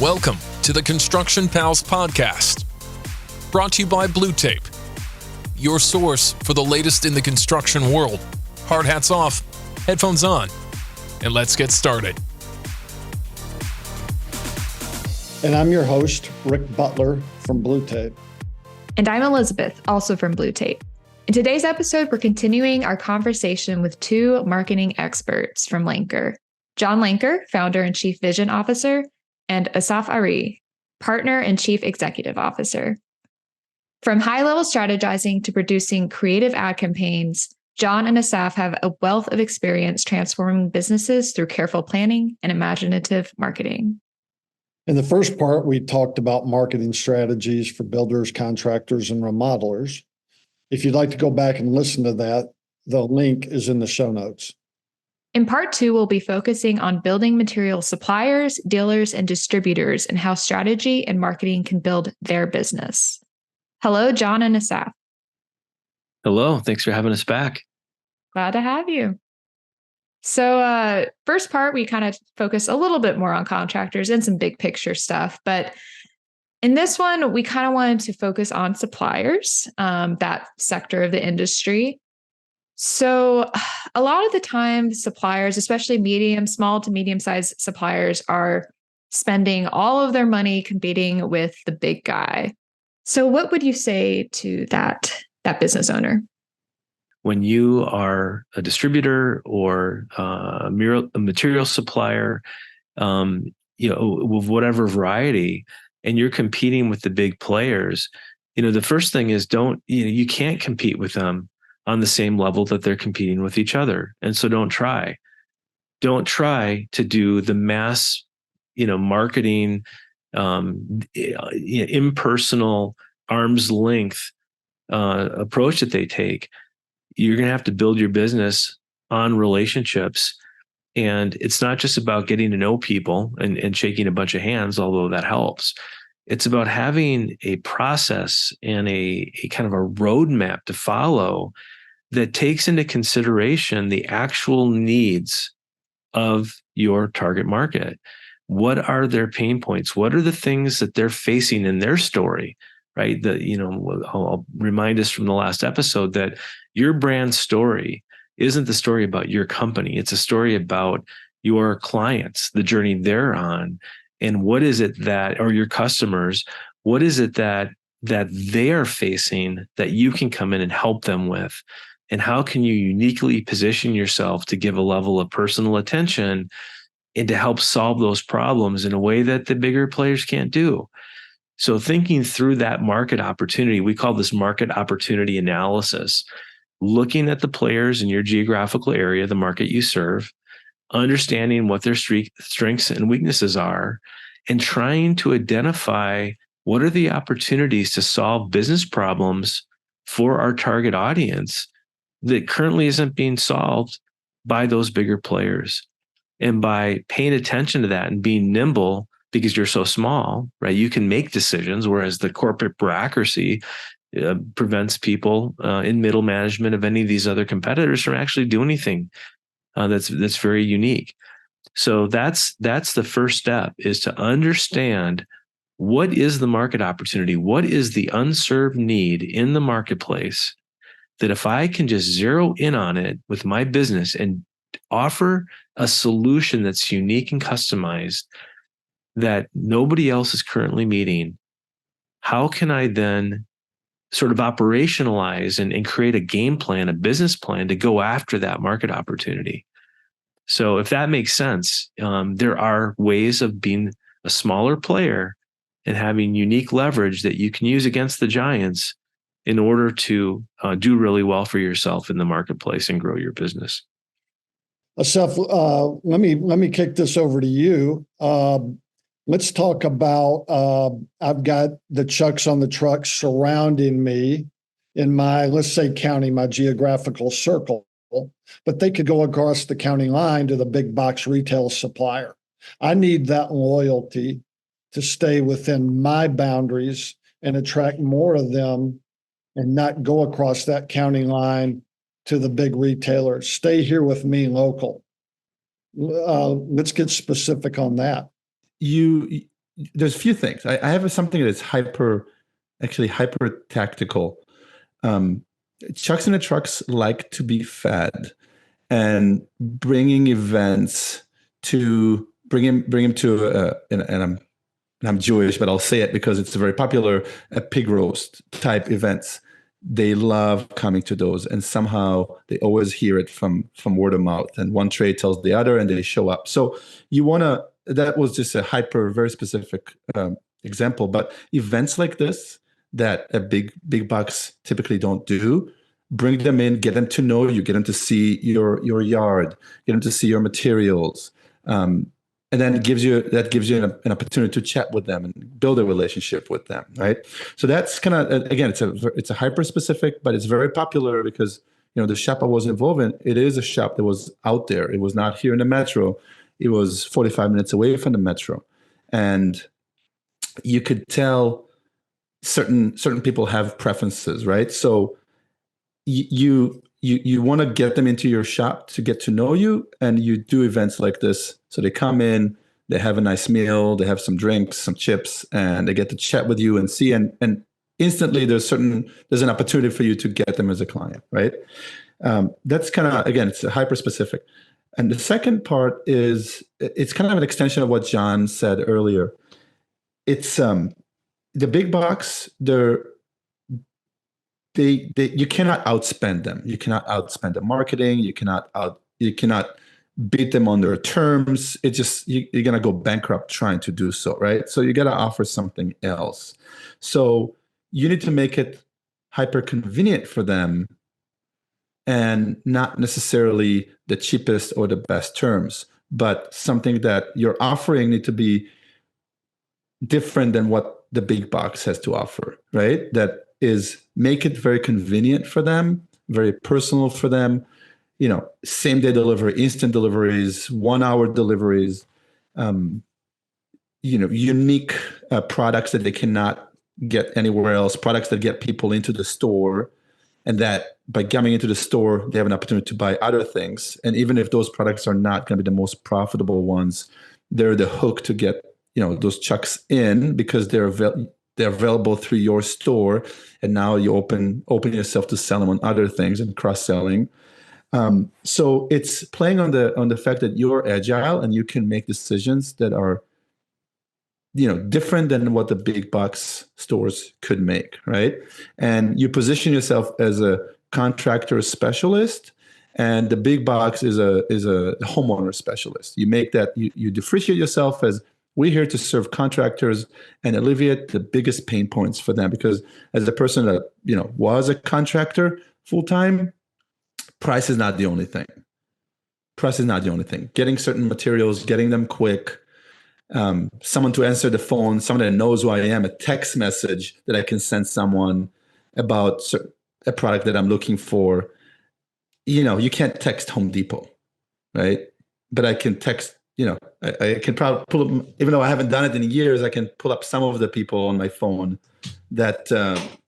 Welcome to the Construction Pals podcast, brought to you by Blue Tape, your source for the latest in the construction world. Hard hats off, headphones on, and let's get started. And I'm your host, Rick Butler from Blue Tape. And I'm Elizabeth, also from Blue Tape. In today's episode, we're continuing our conversation with two marketing experts from Lenker. John Lenker, founder and chief vision officer, and Assaf Arie, partner and chief executive officer. From high-level strategizing to producing creative ad campaigns, John and Assaf have a wealth of experience transforming businesses through careful planning and imaginative marketing. In the first part, we talked about marketing strategies for builders, contractors, and remodelers. If you'd like to go back and listen to that, the link is in the show notes. In part two, we'll be focusing on building material suppliers, dealers, and distributors and how strategy and marketing can build their business. Hello, John and Assaf. Hello. Thanks for having us back. Glad to have you. So first part, we kind of focus a little bit more on contractors and some big picture stuff. But in this one, we kind of wanted to focus on suppliers, that sector of the industry. So a lot of the time, suppliers, especially small to medium-sized suppliers, are spending all of their money competing with the big guy. So what would you say to that business owner? When you are a distributor or a material supplier, of whatever variety, and you're competing with the big players, the first thing is you can't compete with them on the same level that they're competing with each other. And so don't try to do the mass, marketing, impersonal arm's length approach that they take. You're going to have to build your business on relationships. And it's not just about getting to know people and shaking a bunch of hands, although that helps. It's about having a process and a kind of a roadmap to follow that takes into consideration the actual needs of your target market. What are their pain points? What are the things that they're facing in their story, right? I'll remind us from the last episode that your brand story isn't the story about your company. It's a story about your clients, the journey they're on, and what is it or your customers, what is it that they are facing that you can come in and help them with? And how can you uniquely position yourself to give a level of personal attention and to help solve those problems in a way that the bigger players can't do? So thinking through that market opportunity, we call this market opportunity analysis, looking at the players in your geographical area, the market you serve, understanding what their strengths and weaknesses are, and trying to identify what are the opportunities to solve business problems for our target audience that currently isn't being solved by those bigger players. And by paying attention to that and being nimble, because you're so small, right? You can make decisions, whereas the corporate bureaucracy prevents people in middle management of any of these other competitors from actually doing anything that's very unique. So that's the first step, is to understand what is the market opportunity, what is the unserved need in the marketplace, that if I can just zero in on it with my business and offer a solution that's unique and customized that nobody else is currently meeting, how can I then sort of operationalize and create a game plan, a business plan to go after that market opportunity? So if that makes sense, there are ways of being a smaller player and having unique leverage that you can use against the giants in order to do really well for yourself in the marketplace and grow your business. Assaf, let me kick this over to you. Let's talk about, I've got the chucks on the truck surrounding me in my, let's say, county, my geographical circle, but they could go across the county line to the big box retail supplier. I need that loyalty to stay within my boundaries and attract more of them and not go across that county line to the big retailers. Stay here with me local. Let's get specific on that. You there's a few things. I have something that's hyper tactical. Chucks in the trucks like to be fed, and bringing events to bring him to and I'm Jewish, but I'll say it because it's very popular, pig roast type events. They love coming to those, and somehow they always hear it from word of mouth, and one trade tells the other and they show up. So that was just a very specific example, but events like this that a big bucks typically don't do, bring them in, get them to know you, get them to see your yard, get them to see your materials. And then it gives you an opportunity to chat with them and build a relationship with them, right? So that's kind of, again, it's a hyper specific, but it's very popular because the shop I was involved in, it is a shop that was out there. It was not here in the metro. It was 45 minutes away from the metro, and you could tell certain people have preferences, right? So you want to get them into your shop to get to know you, and you do events like this. So they come in, they have a nice meal, they have some drinks, some chips, and they get to chat with you and see, and instantly there's an opportunity for you to get them as a client, right? That's kind of, again, it's hyper specific. And the second part is, it's kind of an extension of what John said earlier. It's the big box, you cannot outspend them. You cannot outspend the marketing. You cannot beat them on their terms. It just, you're going to go bankrupt trying to do so, right? So you got to offer something else. So you need to make it hyper convenient for them, and not necessarily the cheapest or the best terms, but something that you're offering need to be different than what the big box has to offer, right? That is, make it very convenient for them, very personal for them. Same day delivery, instant deliveries, 1 hour deliveries, unique products that they cannot get anywhere else, products that get people into the store, and that by coming into the store, they have an opportunity to buy other things. And even if those products are not going to be the most profitable ones, they're the hook to get those chucks in, because they're available through your store, and now you open yourself to sell them on other things and cross-selling. So it's playing on the fact that you're agile and you can make decisions that are different than what the big box stores could make, right? And you position yourself as a contractor specialist, and the big box is a homeowner specialist. You make that, you differentiate yourself as, we're here to serve contractors and alleviate the biggest pain points for them. Because as a person that was a contractor full time, price is not the only thing. Getting certain materials, getting them quick, someone to answer the phone, someone that knows who I am, a text message that I can send someone about a product that I'm looking for. You can't text Home Depot, right? But I can text. I can probably pull up, even though I haven't done it in years, I can pull up some of the people on my phone that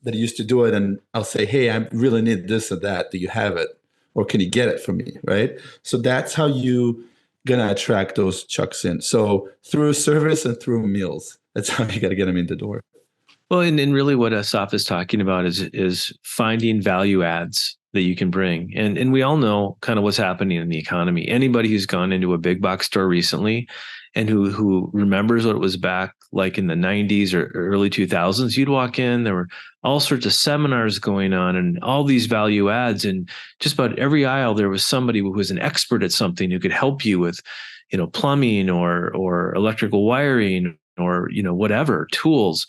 used to do it, and I'll say, hey, I really need this or that. Do you have it? Or can you get it for me, right? So that's how you gonna attract those chucks in. So through service and through meals, that's how you got to get them in the door. Well, and really what Assaf is talking about is finding value adds that you can bring. And we all know kind of what's happening in the economy. Anybody who's gone into a big box store recently and who remembers what it was back like in the 90s or early 2000s, you'd walk in, there were all sorts of seminars going on and all these value adds, and just about every aisle there was somebody who was an expert at something who could help you with, plumbing or electrical wiring or, whatever, tools.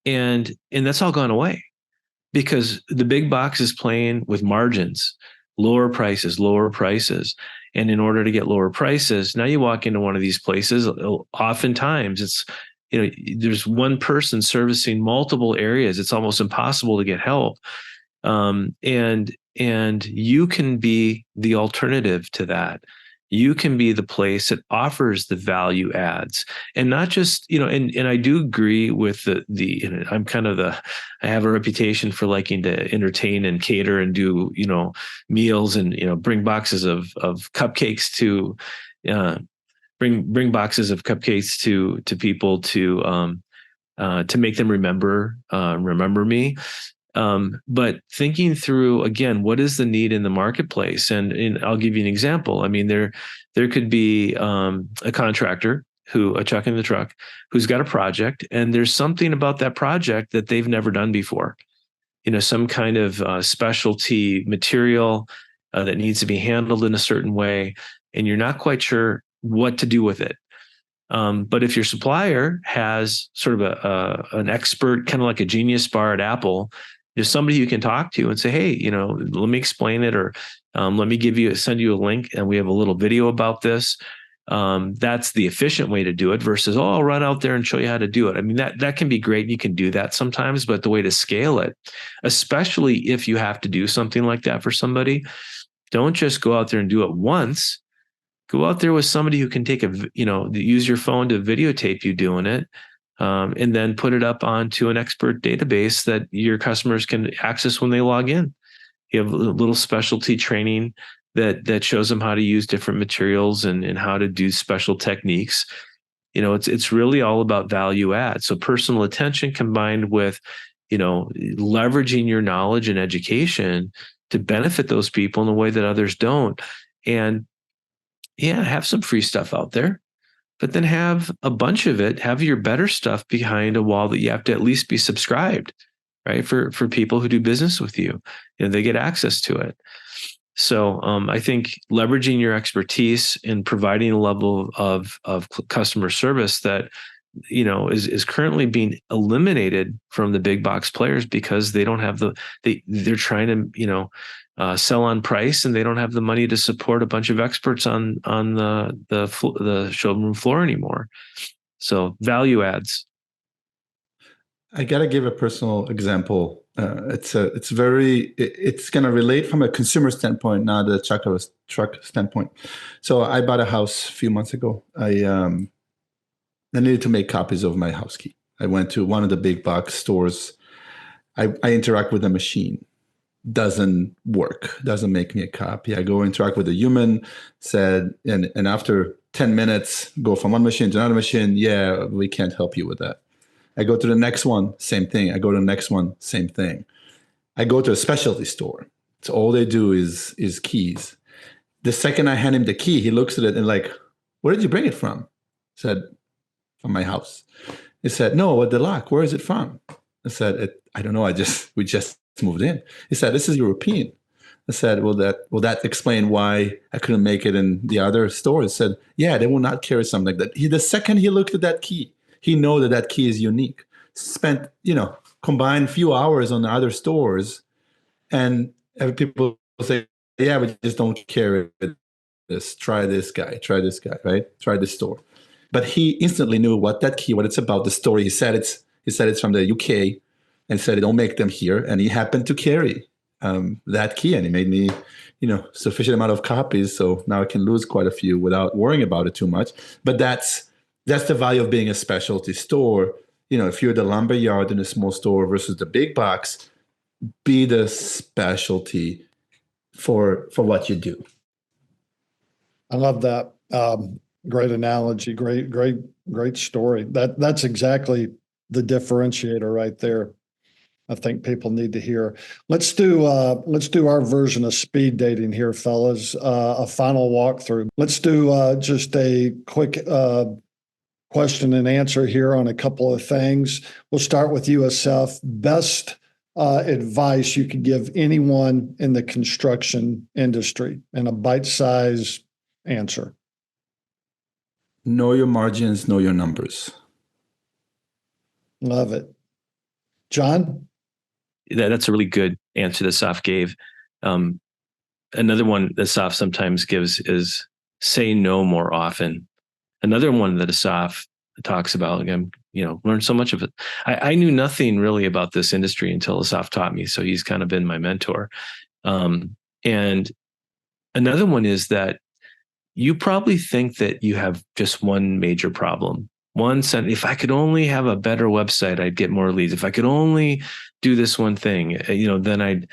And that's all gone away, because the big box is playing with margins, lower prices. And in order to get lower prices, now you walk into one of these places, oftentimes it's, there's one person servicing multiple areas. It's almost impossible to get help. And you can be the alternative to that. You can be the place that offers the value adds, and not just, and I do agree with I'm kind of I have a reputation for liking to entertain and cater and do, meals and, bring boxes of cupcakes to bring boxes of cupcakes to people to make them remember me. But thinking through again, what is the need in the marketplace? And I'll give you an example. I mean, there could be a contractor a chuck in the truck, who's got a project, and there's something about that project that they've never done before. Some kind of specialty material that needs to be handled in a certain way, and you're not quite sure what to do with it. But if your supplier has sort of an expert, kind of like a genius bar at Apple, there's somebody you can talk to and say, hey, let me explain it, or let me send you a link, and we have a little video about this. That's the efficient way to do it versus, I'll run out there and show you how to do it. I mean, that can be great. You can do that sometimes, but the way to scale it, especially if you have to do something like that for somebody, don't just go out there and do it once. Go out there with somebody who can use your phone to videotape you doing it, and then put it up onto an expert database that your customers can access when they log in. You have a little specialty training that shows them how to use different materials and how to do special techniques. It's really all about value add. So personal attention combined with, leveraging your knowledge and education to benefit those people in a way that others don't. And have some free stuff out there, but then have a bunch of it, have your better stuff behind a wall that you have to at least be subscribed, right? For people who do business with you, they get access to it. So I think leveraging your expertise and providing a level of customer service that is currently being eliminated from the big box players because they don't have they're trying to sell on price, and they don't have the money to support a bunch of experts on the showroom floor anymore. So value adds. I gotta give a personal example. It's going to relate from a consumer standpoint, not a truck standpoint. So I bought a house a few months ago. I needed to make copies of my house key. I went to one of the big box stores. I interact with the machine. Doesn't work. Doesn't make me a copy. I go interact with a human. And after 10 minutes, go from one machine to another machine. Yeah, we can't help you with that. I go to the next one, same thing. I go to the next one, same thing. I go to a specialty store. So all they do is keys. The second I hand him the key, he looks at it and like, where did you bring it from? I said, from my house. He said, no, what the lock? Where is it from? I said, I don't know. We just moved in. He said, this is European. I said, will that explain why I couldn't make it in the other store? He said, yeah, they will not carry something like that. The second he looked at that key, he know that key is unique. Spent, combined a few hours on the other stores, and people say, yeah, we just don't carry this. Try this guy, right? Try this store. But he instantly knew what it's about, the story. He said it's from the UK, and said, don't make them here. And he happened to carry that key, and he made me, sufficient amount of copies. So now I can lose quite a few without worrying about it too much. But that's the value of being a specialty store. If you're the lumber yard in a small store versus the big box, be the specialty for what you do. I love that. Great analogy. Great story. That's exactly the differentiator right there. I think people need to hear. Let's do our version of speed dating here, fellas. A final walkthrough. Let's do just a quick question and answer here on a couple of things. We'll start with you, Assaf. Best advice you could give anyone in the construction industry in a bite-sized answer. Know your margins, know your numbers. Love it. John? That's a really good answer that Assaf gave. Another one that Assaf sometimes gives is say no more often. Another one that Assaf talks about, again, learned so much of it. I knew nothing really about this industry until Assaf taught me. So he's kind of been my mentor. And another one is that you probably think that you have just one major problem. If I could only have a better website, I'd get more leads. If I could only do this one thing, then I'd,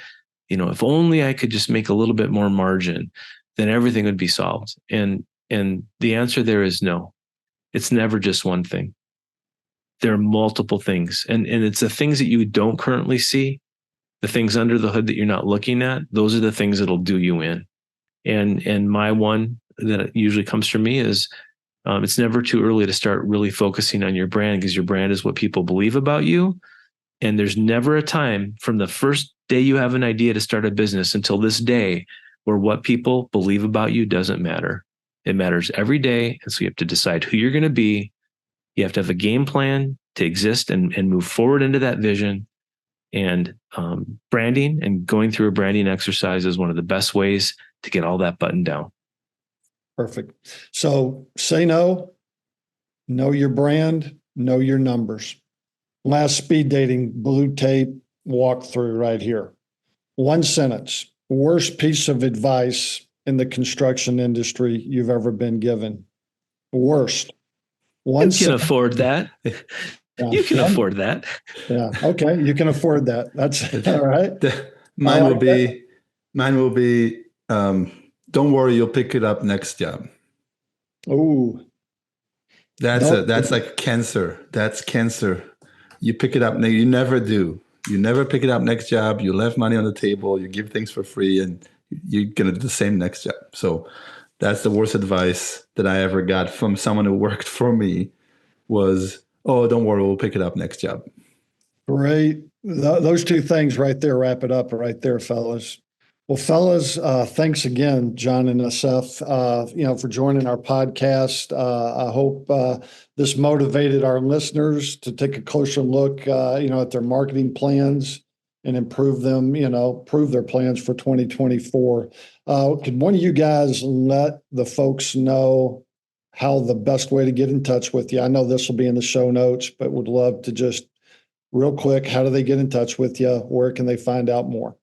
if only I could just make a little bit more margin, then everything would be solved. And And the answer there is no. It's never just one thing. There are multiple things. And it's the things that you don't currently see, the things under the hood that you're not looking at. Those are the things that'll do you in. And my one that usually comes from me is it's never too early to start really focusing on your brand, because your brand is what people believe about you. And there's never a time from the first day you have an idea to start a business until this day where what people believe about you doesn't matter. It matters every day. And so you have to decide who you're going to be. You have to have a game plan to exist and move forward into that vision. And branding and going through a branding exercise is one of the best ways to get all that buttoned down. Perfect. So say no, know your brand, know your numbers. Last speed dating blue tape walkthrough right here. One sentence, worst piece of advice in the construction industry you've ever been given. Worst. You can afford that. Yeah. You can afford that. Yeah. Okay. You can afford that. That's all right. Mine will be, don't worry, you'll pick it up next job. Oh, that's like cancer. That's cancer. You pick it up. You never do. You never pick it up next job. You left money on the table. You give things for free, and you're going to do the same next job. So that's the worst advice that I ever got from someone who worked for me was, oh, don't worry, we'll pick it up next job. Great. Those two things right there wrap it up right there, fellas. Well, fellas, thanks again, John and Assaf, for joining our podcast. I hope this motivated our listeners to take a closer look, at their marketing plans and improve them, prove their plans for 2024. Could one of you guys let the folks know how the best way to get in touch with you? I know this will be in the show notes, but would love to just real quick, how do they get in touch with you? Where can they find out more?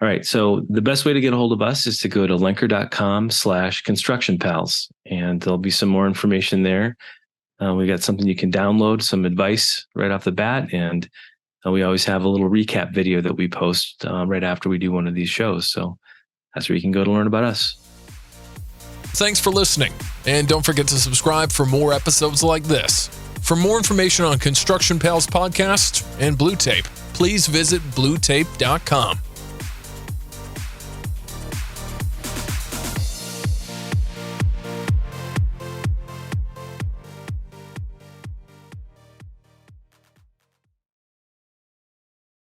All right. So the best way to get a hold of us is to go to lenker.com/constructionpals, and there'll be some more information there. We got something you can download, some advice right off the bat. And we always have a little recap video that we post right after we do one of these shows. So that's where you can go to learn about us. Thanks for listening. And don't forget to subscribe for more episodes like this. For more information on Construction Pals podcast and Blue Tape, please visit bluetape.com.